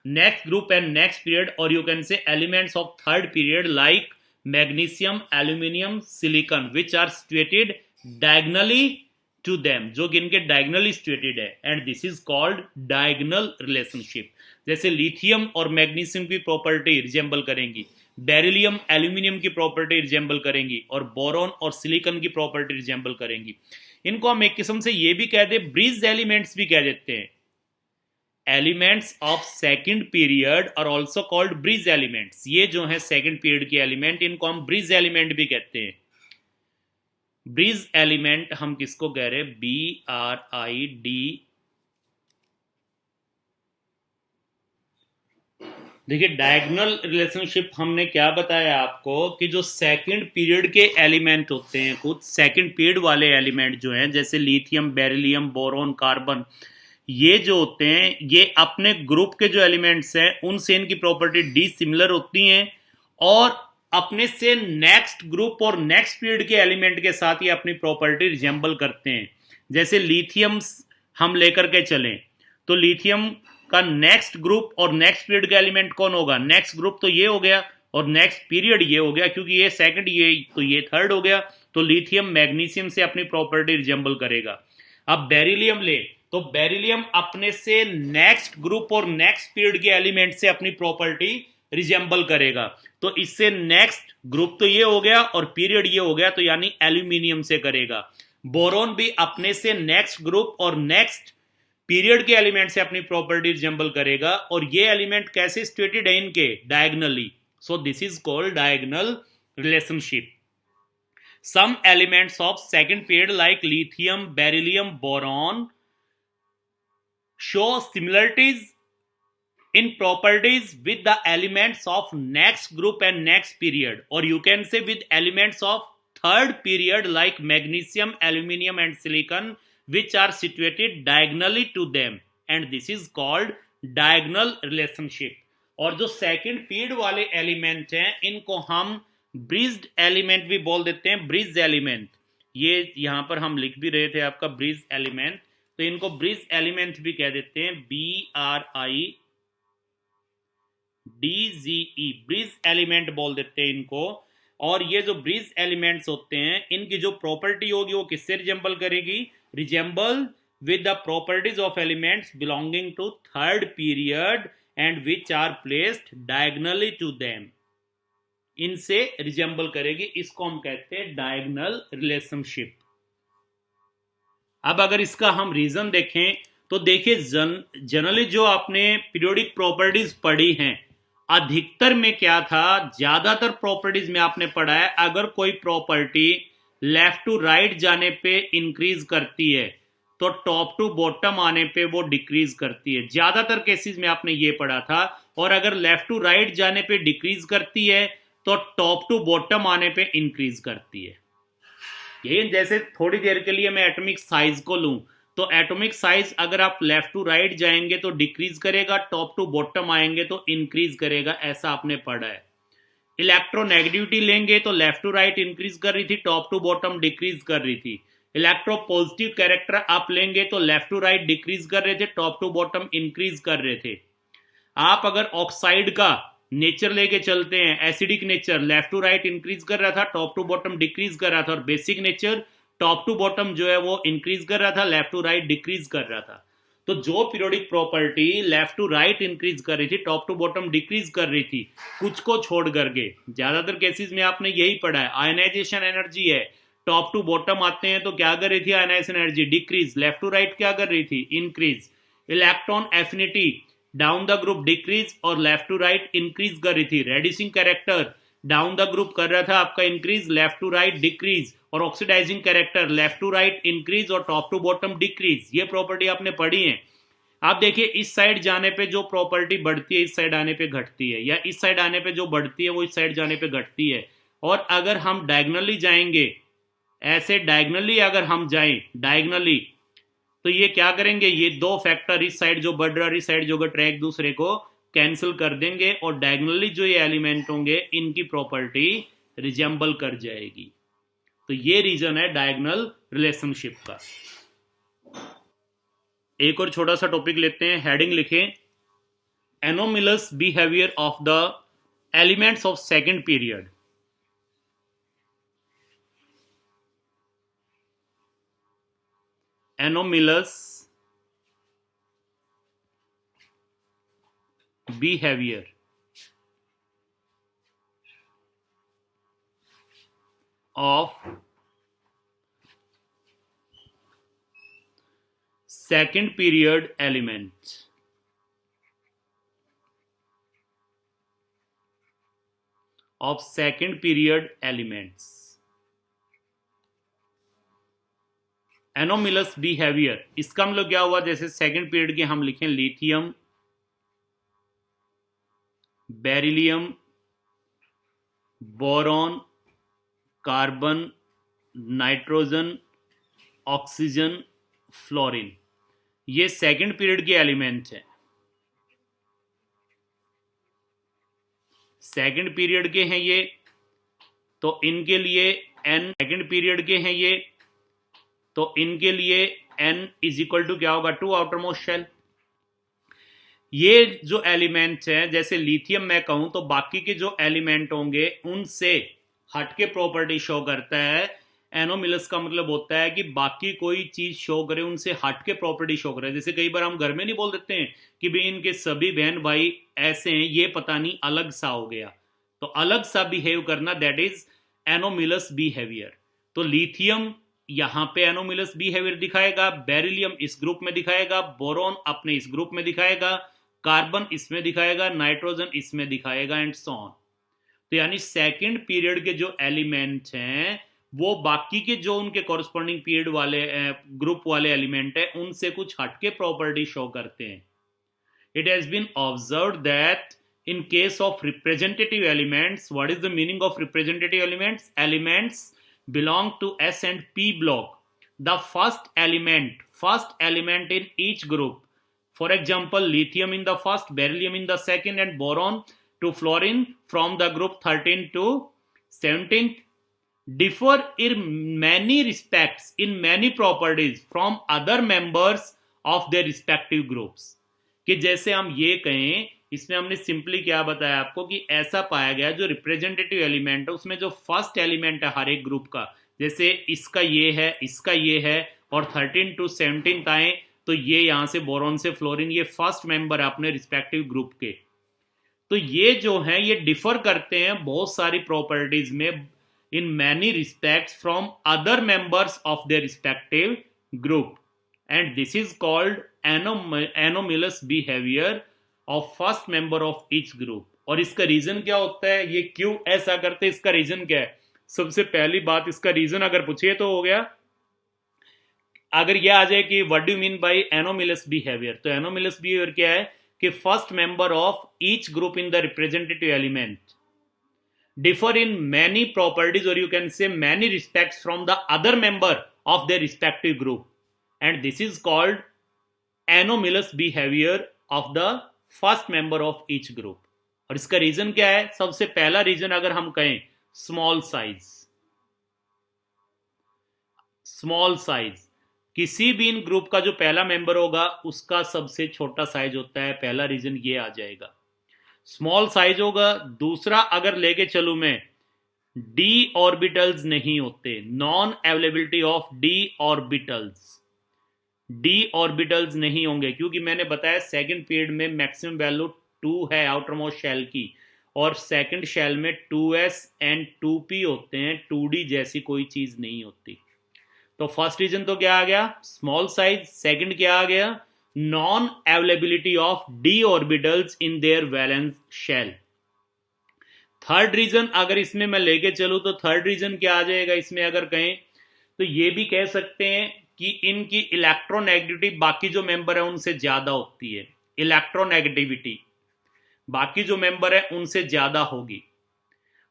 Speaker 1: next group and next period, or you can say elements of third period like magnesium, aluminium, silicon, which are situated diagonally to them, जो कि इनके diagonally situated है, and this is called diagonal relationship। जैसे lithium और magnesium की property resemble करेंगी, beryllium aluminium की property resemble करेंगी, और बोरॉन और सिलिकॉन की प्रॉपर्टी रिजेंबल करेंगी। इनको हम एक किस्म से ये भी कहते हैं, ब्रिज एलिमेंट्स भी कह देते हैं। Elements of second period are also called bridge elements. ये जो है सेकंड पीरियड के एलिमेंट, इनको हम ब्रिज एलिमेंट भी कहते हैं। ब्रिज एलिमेंट हम किसको कह रहे हैं, BRID। देखिए डायगोनल रिलेशनशिप हमने क्या बताया आपको कि जो सेकंड पीरियड के एलिमेंट होते हैं, कुछ सेकंड पीरियड वाले एलिमेंट जो हैं जैसे लिथियम, बेरिलियम, बोरोन, कार्बन, ये जो होते हैं ये अपने ग्रुप के जो एलिमेंट्स हैं उनसे इनकी प्रॉपर्टी डिसिमिलर होती हैं, और अपने से नेक्स्ट ग्रुप और नेक्स्ट पीरियड के एलिमेंट के साथ ये अपनी प्रॉपर्टी रिजेंबल करते हैं। जैसे लिथियम हम लेकर के चलें तो लिथियम का नेक्स्ट ग्रुप और नेक्स्ट पीरियड का एलिमेंट कौन होगा, नेक्स्ट ग्रुप तो ये हो गया और नेक्स्ट पीरियड ये हो गया, क्योंकि ये सेकंड ये तो ये थर्ड हो गया। तो लिथियम मैग्नीशियम से अपनी प्रॉपर्टी रिजेंबल करेगा। अब बेरिलियम ले तो बेरिलियम अपने से नेक्स्ट ग्रुप और नेक्स्ट पीरियड के एलिमेंट से अपनी प्रॉपर्टी रिजेंबल करेगा। तो इससे नेक्स्ट ग्रुप तो ये हो गया और पीरियड ये हो गया, तो यानी एल्यूमिनियम से करेगा। बोरोन भी अपने से नेक्स्ट ग्रुप और नेक्स्ट पीरियड के एलिमेंट से अपनी प्रॉपर्टी रिजेंबल करेगा, और ये एलिमेंट कैसे सिचुएटेड है इनके, diagonally. So this is called diagonal relationship. Some elements of second period like lithium, beryllium, boron show similarities in properties with the elements of next group and next period, or you can say with elements of third period like magnesium, aluminium and silicon, which are situated diagonally to them, and this is called diagonal relationship. और जो second period वाले element हैं इनको हम bridged element भी बोल देते हैं, ब्रिज एलिमेंट. ये यहां पर हम लिख भी रहे थे आपका ब्रिज एलिमेंट, तो इनको ब्रिज एलिमेंट भी कह देते हैं, BRIDGE, ब्रिज एलिमेंट बोल देते हैं इनको. और ये जो ब्रिज एलिमेंट्स होते हैं इनकी जो प्रॉपर्टी होगी वो किससे रिजेंबल करेगी, resemble with the properties of elements belonging to third period and which are placed diagonally to them. इनसे रिजेंबल करेगी, इसको हम कहते हैं डायगोनल रिलेशनशिप. अब अगर इसका हम रीजन देखें तो देखिए जनरली जो आपने पीरियोडिक प्रॉपर्टीज पढ़ी हैं अधिकतर में क्या था, ज्यादातर प्रॉपर्टीज में आपने पढ़ा है अगर कोई प्रॉपर्टी लेफ्ट टू राइट जाने पे इंक्रीज करती है तो टॉप टू बॉटम आने पे वो डिक्रीज करती है. ज्यादातर केसेस में आपने ये पढ़ा था. और अगर लेफ्ट टू राइट जाने पे डिक्रीज करती है तो टॉप टू बॉटम आने पे इंक्रीज करती है. यही जैसे थोड़ी देर के लिए मैं एटॉमिक साइज को लूं तो एटॉमिक साइज अगर आप लेफ्ट टू राइट जाएंगे तो डिक्रीज करेगा, टॉप टू बॉटम आएंगे तो इंक्रीज करेगा, ऐसा आपने पढ़ा है. इलेक्ट्रोनेगेटिविटी लेंगे तो लेफ्ट टू राइट इंक्रीज कर रही थी, टॉप टू बॉटम डिक्रीज कर रही थी. इलेक्ट्रोपॉजिटिव कैरेक्टर आप लेंगे तो लेफ्ट टू राइट डिक्रीज कर रहे थे, टॉप टू बॉटम इंक्रीज कर रहे थे. आप अगर ऑक्साइड का नेचर लेके चलते हैं, acidic nature left to right increase कर रहा था, टॉप टू बॉटम डिक्रीज कर रहा था. और basic nature top to bottom जो है वो इंक्रीज कर रहा था, लेफ्ट टू राइट डिक्रीज कर रहा था. तो जो periodic property left to right increase कर रही थी, टॉप टू बॉटम डिक्रीज कर रही थी, कुछ को छोड़ करके, ज्यादातर केसेस में आपने यही पढ़ा है. आयनाइजेशन एनर्जी है, टॉप टू बॉटम आते हैं तो क्या कर रही थी ionisation energy, decrease. Left to right क्या कर रही थी, increase. Electron affinity down the group decrease और लेफ्ट टू राइट इंक्रीज कर रही थी. Reducing character down the group कर रहा था आपका increase, left to right decrease. और oxidising character left to right increase और टॉप टू बॉटम डिक्रीज. ये प्रॉपर्टी आपने पढ़ी है. आप देखिए इस साइड जाने पे जो प्रॉपर्टी बढ़ती है इस साइड आने पे घटती है, या इस साइड आने पे जो बढ़ती है वो इस साइड जाने पे घटती है. और अगर हम डायगोनली जाएंगे, ऐसे डायगोनली अगर हम जाएं डायगोनली, तो ये क्या करेंगे, ये दो फैक्टर इस साइड जो बढ़ रहा है इस साइड जो घट रहा है एक दूसरे को कैंसिल कर देंगे और डायगोनली जो ये एलिमेंट होंगे इनकी प्रॉपर्टी रिजेंबल कर जाएगी. तो ये रीजन है डायगोनल रिलेशनशिप का. एक और छोटा सा टॉपिक लेते हैं, हेडिंग लिखें anomalous behaviour of the elements of second period. anomalous behavior of second period elements. Of second period elements. Anomalous behaviour, इसका मतलब क्या हुआ, जैसे सेकंड पीरियड के हम लिखें lithium, beryllium, boron, carbon, nitrogen, oxygen, fluorine, ये सेकंड पीरियड के एलिमेंट हैं. सेकंड पीरियड के हैं ये, तो इनके लिए एन, सेकंड पीरियड के हैं ये, तो इनके लिए n इज इक्वल टू क्या होगा, 2 आउटर मोस्ट शेल. ये जो एलिमेंट हैं, जैसे लिथियम मैं कहूं तो बाकी के जो एलिमेंट होंगे उनसे हटके प्रॉपर्टी शो करता है. एनोमिलस का मतलब होता है कि बाकी कोई चीज शो करे उनसे हटके प्रॉपर्टी शो करे. जैसे कई बार हम घर में नहीं बोल देते हैं कि भाई इनके सभी बहन भाई ऐसे हैं, ये पता नहीं अलग सा हो गया, तो अलग सा बिहेव करना दैट इज एनोमिलस बिहेवियर. तो लिथियम यहाँ पे एनोमिलस बिहेवियर दिखाएगा, बेरिलियम इस ग्रुप में दिखाएगा, बोरॉन अपने इस ग्रुप में दिखाएगा, कार्बन इसमें दिखाएगा, नाइट्रोजन इसमें दिखाएगा, एंड सो ऑन। तो यानी सेकंड पीरियड के जो एलिमेंट हैं वो बाकी के जो उनके कॉरस्पॉन्डिंग पीरियड वाले ग्रुप वाले एलिमेंट है उनसे कुछ हटके प्रॉपर्टी शो करते हैं। It has been observed that in case of representative elements, what is the meaning of representative elements? Elements belong to S and P block. The first element in each group. For example, lithium in the first, beryllium in the second, and boron to fluorine from the group 13 to 17th differ in many respects, in many properties from other members of their respective groups. कि जैसे हम ये कहें, इसमें हमने simply क्या बताया आपको कि ऐसा पाया गया जो रिप्रेजेंटेटिव एलिमेंट है उसमें जो फर्स्ट एलिमेंट है हर एक ग्रुप का, जैसे इसका ये है, इसका ये है, और 13 टू 17 आए तो ये यहां से बोरॉन से फ्लोरीन, ये फर्स्ट मेंबर है अपने रिस्पेक्टिव ग्रुप के। तो ये जो है ये डिफर करते हैं बहुत सारी प्रॉपर्टीज में in many respects from other members of their respective group, and this is called anomalous behaviour of first member of each group. और इसका रीजन क्या होता है, ये क्यों ऐसा करते हैं, इसका रीजन क्या है? सबसे पहली बात, इसका रीजन अगर पूछिए तो हो गया, अगर यह आ जाए कि what do mean by anomalous behaviour, तो एनोमिलस बिहेवियर क्या है कि first member of each group in the representative element differ in many properties, और you can say many respects from the other member of their respective group, and this is called anomalous behaviour of the first member of each group. और इसका reason क्या है? सबसे पहला reason अगर हम कहें स्मॉल साइज, स्मॉल साइज, किसी भी इन ग्रुप का जो पहला मेंबर होगा उसका सबसे छोटा साइज होता है, पहला रीजन ये आ जाएगा, स्मॉल साइज होगा। दूसरा अगर लेके चलूं मैं, डी ऑर्बिटल्स नहीं होते, non availability of d orbitals, D orbitals नहीं होंगे, क्योंकि मैंने बताया सेकंड पीरियड में मैक्सिमम वैल्यू 2 है आउटर मोस्ट शेल की, और सेकंड शेल में 2s एंड 2p होते हैं, 2d जैसी कोई चीज नहीं होती। तो फर्स्ट रीजन तो क्या आ गया, स्मॉल साइज। सेकंड क्या आ गया, non availability of d orbitals in their valence shell. Third reason अगर इसमें मैं लेके चलूं तो थर्ड रीजन क्या आ जाएगा इसमें, अगर कहें तो ये भी कह सकते हैं कि इनकी इलेक्ट्रोनेगेटिविटी बाकी जो मेंबर है उनसे ज्यादा होती है, इलेक्ट्रोनेगेटिविटी बाकी जो मेंबर है उनसे ज्यादा होगी।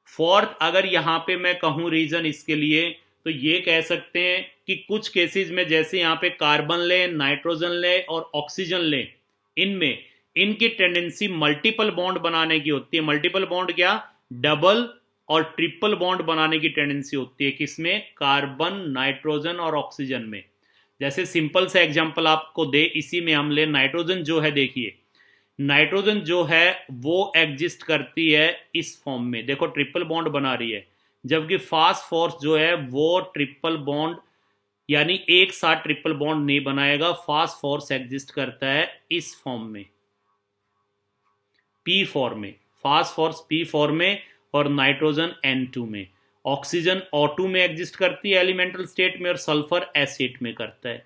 Speaker 1: फोर्थ अगर यहां पे मैं कहूं रीजन इसके लिए, तो ये कह सकते हैं कि कुछ केसेस में जैसे यहां पे कार्बन ले, नाइट्रोजन ले और ऑक्सीजन ले, इनमें इनकी टेंडेंसी मल्टीपल बॉन्ड बनाने की होती है। मल्टीपल बॉन्ड क्या, डबल और ट्रिपल बॉन्ड बनाने की टेंडेंसी होती है, किसमें, कार्बन, नाइट्रोजन और ऑक्सीजन में। जैसे सिंपल सा एग्जांपल आपको दे, इसी में हम ले नाइट्रोजन जो है, देखिए नाइट्रोजन जो है वो एग्जिस्ट करती है इस फॉर्म में, देखो ट्रिपल बॉन्ड बना रही है, जबकि फास्फोरस जो है वो ट्रिपल बॉन्ड यानी एक साथ ट्रिपल बॉन्ड नहीं बनाएगा, फास्फोरस एग्जिस्ट करता है इस फॉर्म में, पी फॉर्म में, फास्फोरस पी फॉर्म में और नाइट्रोजन N2 में। ऑक्सीजन O2 में एग्जिस्ट करती है एलिमेंटल स्टेट में, और सल्फर S8 में करता है।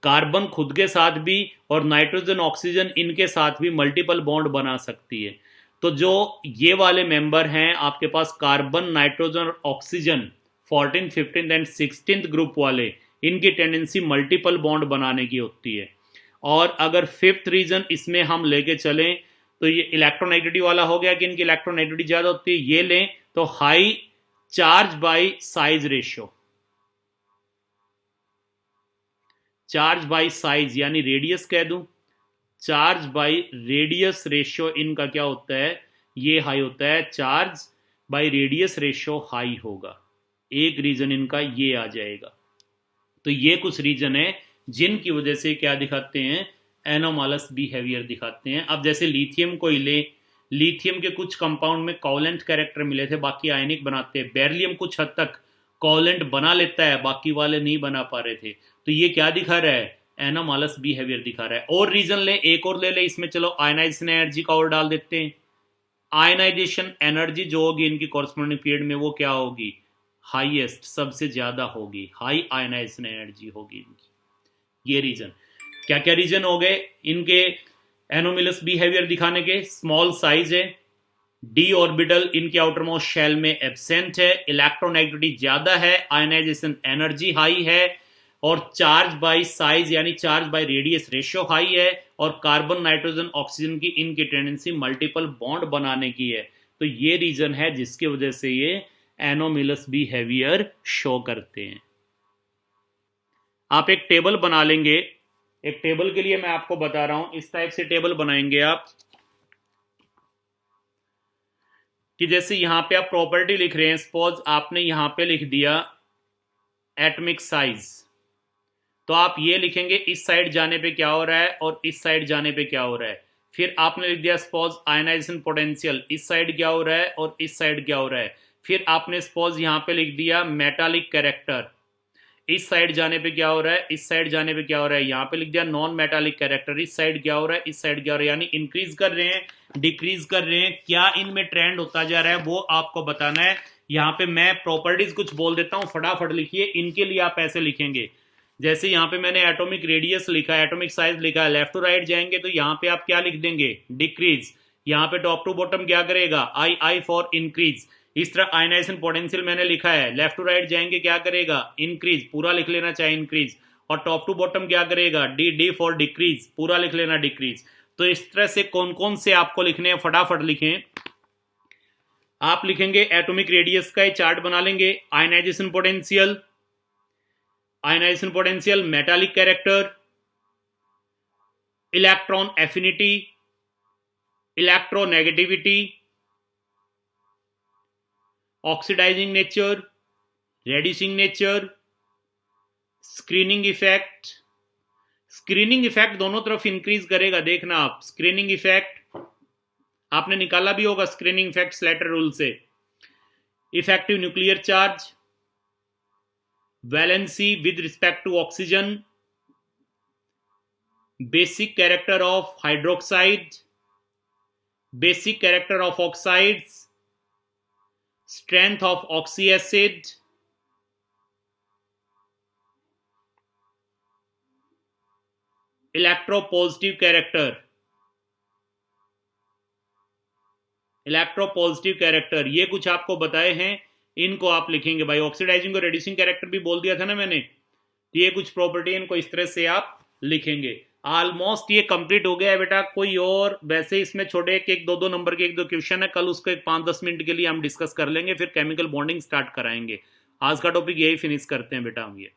Speaker 1: कार्बन खुद के साथ भी और नाइट्रोजन ऑक्सीजन इनके साथ भी मल्टीपल बॉन्ड बना सकती है। तो जो ये वाले मेंबर हैं आपके पास, कार्बन, नाइट्रोजन और ऑक्सीजन 14, 15 एंड 16 ग्रुप वाले, इनकी टेंडेंसी मल्टीपल बॉन्ड बनाने की होती है। और अगर फिफ्थ रीजन इसमें हम लेके चलें तो ये इलेक्ट्रोनेगेटिविटी वाला हो गया कि इनकी इलेक्ट्रोनेगेटिविटी ज्यादा होती है। ये लें तो high charge by size ratio, charge by size यानी रेडियस कह दूं, चार्ज बाय रेडियस रेशियो इनका क्या होता है, ये हाई होता है, charge by radius ratio high होगा। एक रीजन इनका ये आ जाएगा। तो ये कुछ रीजन है जिनकी वजह से क्या दिखाते हैं, एनोमलस बिहेवियर दिखाते हैं। अब जैसे लिथियम को ही ले, लिथियम के कुछ कंपाउंड में कोवलेंट कैरेक्टर मिले थे, बाकी आयनिक बनाते हैं। बेरिलियम कुछ हद तक कोवलेंट बना लेता है, बाकी वाले नहीं बना पा रहे थे। तो ये क्या दिखा रहा है, एनोमलस बिहेवियर दिखा रहा है। और रीजन ले, एक और ले इसमें, चलो आयनाइजेशन एनर्जी का और डाल देते हैं। आयनाइजेशन एनर्जी जो होगी इनकी कॉरस्पॉन्डिंग पीरियड में वो क्या होगी, हाईएस्ट, सबसे ज्यादा होगी, हाई आयनाइजेशन एनर्जी होगी इनकी। ये रीजन, क्या क्या रीजन हो गए इनके एनोमिलस बिहेवियर दिखाने के? स्मॉल साइज है, डी ऑर्बिटल इनके आउटर मोस्ट शेल में एब्सेंट है, इलेक्ट्रोनेगेटिविटी ज्यादा है, आयनाइजेशन एनर्जी हाई है, और चार्ज बाय साइज यानी charge by radius ratio high है, और कार्बन नाइट्रोजन ऑक्सीजन की इनकी टेंडेंसी मल्टीपल बॉन्ड बनाने की है। तो ये रीजन है जिसकी वजह से ये एनोमिलस बिहेवियर शो करते हैं। आप एक टेबल बना लेंगे, एक टेबल के लिए मैं आपको बता रहा हूं, इस टाइप से टेबल बनाएंगे आप कि जैसे यहां पे आप प्रॉपर्टी लिख रहे हैं, सपोज आपने यहां पे लिख दिया एटॉमिक साइज, तो आप ये लिखेंगे इस साइड जाने पे क्या हो रहा है और इस साइड जाने पे क्या हो रहा है। फिर आपने लिख दिया सपोज आयनाइजेशन पोटेंशियल, इस साइड क्या हो रहा है और इस साइड क्या हो रहा है। फिर आपने सपोज यहां पे लिख दिया मेटालिक कैरेक्टर, इस साइड जाने पे क्या हो रहा है, इस साइड जाने पे क्या हो रहा है। यहाँ पे लिख दिया नॉन मेटालिक कैरेक्टर, इस साइड क्या हो रहा है, इस साइड क्या हो रहा है। यानी इंक्रीज कर रहे हैं, डिक्रीज कर रहे हैं, क्या इनमें ट्रेंड होता जा रहा है वो आपको बताना है। यहाँ पे मैं प्रॉपर्टीज कुछ बोल देता हूँ, फटाफट लिखिए। इनके लिए आप ऐसे लिखेंगे, जैसे यहाँ पे मैंने एटॉमिक रेडियस लिखा है, एटॉमिक साइज लिखा है, लेफ्ट टू राइट जाएंगे तो यहाँ पे आप क्या लिख देंगे, डिक्रीज। यहाँ पे टॉप टू बॉटम क्या करेगा, आई आई फॉर इंक्रीज। इस तरह आयनाइजेशन पोटेंशियल मैंने लिखा है, लेफ्ट टू राइट जाएंगे क्या करेगा, इंक्रीज, पूरा लिख लेना चाहे इंक्रीज। और टॉप टू बॉटम क्या करेगा, डी डी फॉर डिक्रीज, पूरा लिख लेना डिक्रीज। तो इस तरह से कौन कौन से आपको लिखने हैं फटाफट लिखें। आप लिखेंगे एटॉमिक रेडियस का चार्ट बना लेंगे, ionisation potential, ionisation potential, metallic character, electron affinity, electronegativity, oxidising nature, reducing nature, screening effect. Screening effect दोनों तरफ इंक्रीज करेगा, देखना आप। स्क्रीनिंग इफेक्ट आपने निकाला भी होगा, स्क्रीनिंग इफेक्ट स्लेटर रूल से। Effective nuclear charge, valency with respect to oxygen, basic character of hydroxide, basic character of oxides, strength of oxy acid, electropositive character, electropositive character, ये कुछ आपको बताए हैं, इनको आप लिखेंगे भाई। ऑक्सीडाइजिंग और रेड्यूसिंग कैरेक्टर भी बोल दिया था ना मैंने, तो ये कुछ प्रॉपर्टी इनको इस तरह से आप लिखेंगे। ऑलमोस्ट ये कंप्लीट हो गया है बेटा। कोई और वैसे इसमें छोटे एक दो दो नंबर के एक दो क्वेश्चन है, कल उसको एक 5-10 मिनट के लिए हम डिस्कस कर लेंगे, फिर केमिकल बॉन्डिंग स्टार्ट कराएंगे। आज का टॉपिक यही फिनिश करते हैं बेटा हम ये।